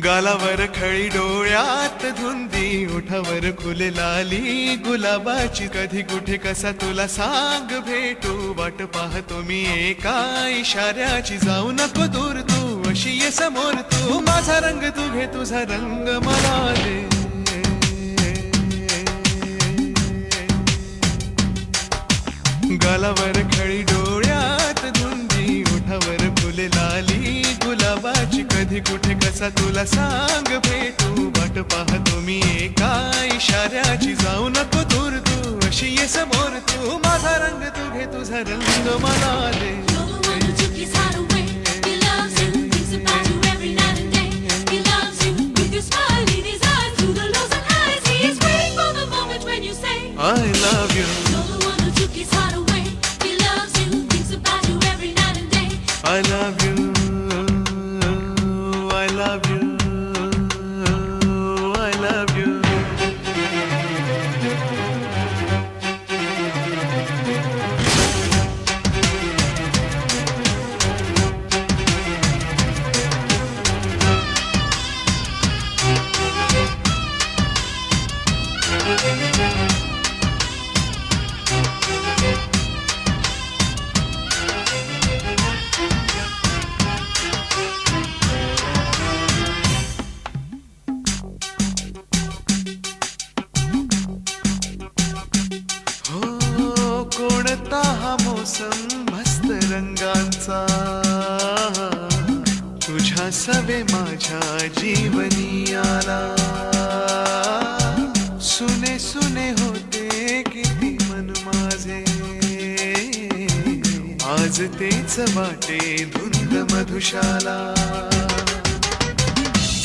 गालावर खळी डोळ्यात धुंदी ओठावर खुले लाली गुलाबाची कधी कुठे कसा तुला सांग भेटू वाट पाहतो मी एका इशाऱ्याची जाऊ नको दूर तू अशी ये समोर तू माझा रंग तू घे तुझा रंग मला दे गालावर खळी डोळ्यात धुंदी ओठावर फुले लाली गुलाबाची कधी कुठे कसा तुला सांग भेटू वाट पाहतो मी एका इशाऱ्याची जाऊ नको दूर तू अशी ये समोर तू माझा रंग तू घे तुझा रंग मला दे I love you. I love you, I love you, I love you. कोणता हा मोसम मस्त रंगांचा तुझ्या सवे माझ्या जीवनी आला सुने सुने होते किती मन माझे आज तेच वाटे धुंद मधुशाला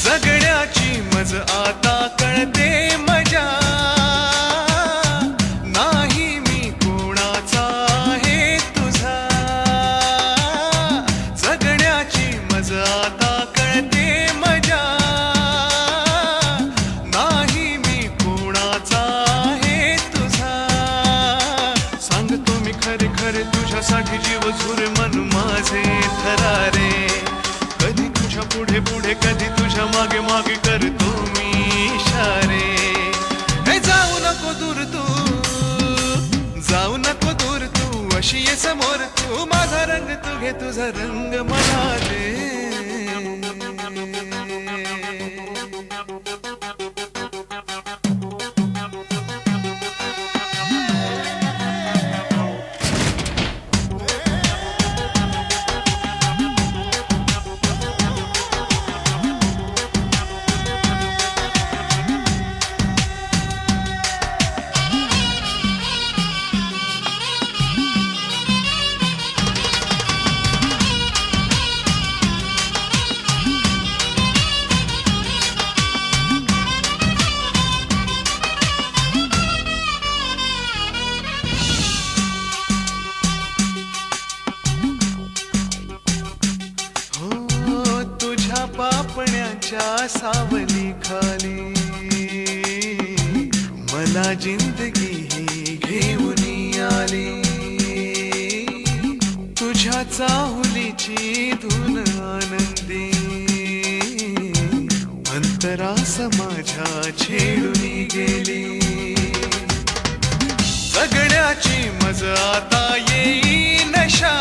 जगण्याची मज आता कळते मजा तुझ्यासाठी जीव झुरे मन माझे थरारे कधी तुझ्या पुढे पुढे कधी तुझ्या मागे मागे करतो मी इशारे हे जाऊ नको दूर तू जाऊ नको दूर तू अशी ये समोर तू माझा रंग तू घे तुझा रंग मला दे पापण्याच्या सावली खाली मला जिंदगी ही घेऊन आली तुझ्या चाहुलीची धून आनंदी अंतरास माझ्या छेडून गेली जगण्याची मज आता येई नशा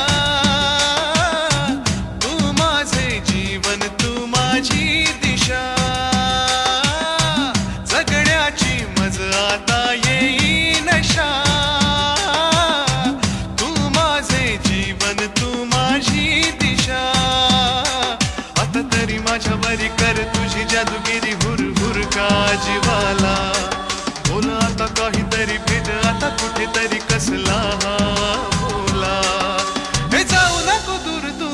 तू माझे जीवन तू माझी दिशा जगण्याची मज आता येई नशा तू माझे जीवन तू माझी दिशा आता तरी माझ्या वरी कर जीवाला. बोला आता काहीतरी भेट आता कुठेतरी कसला हा बोला. हे जाऊ नको दूर तू,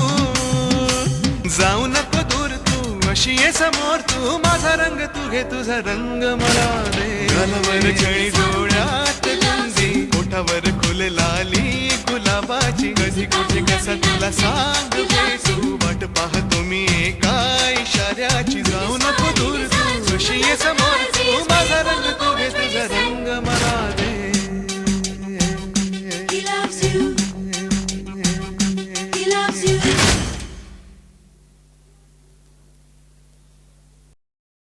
जाऊ नको दूर तू, अशी ये समोर तू. माझा रंग तू घे तुझा रंग मला दे. गालावर खळी डोळ्यात गुंगी, ओठावर फुल लाली गुलाबाची. कधी कुठे कसा तुला सांग भेटू, वाट पाहतो मी एका इशाऱ्याची. जाऊ नको दूर तू, अशी ये समोर तू.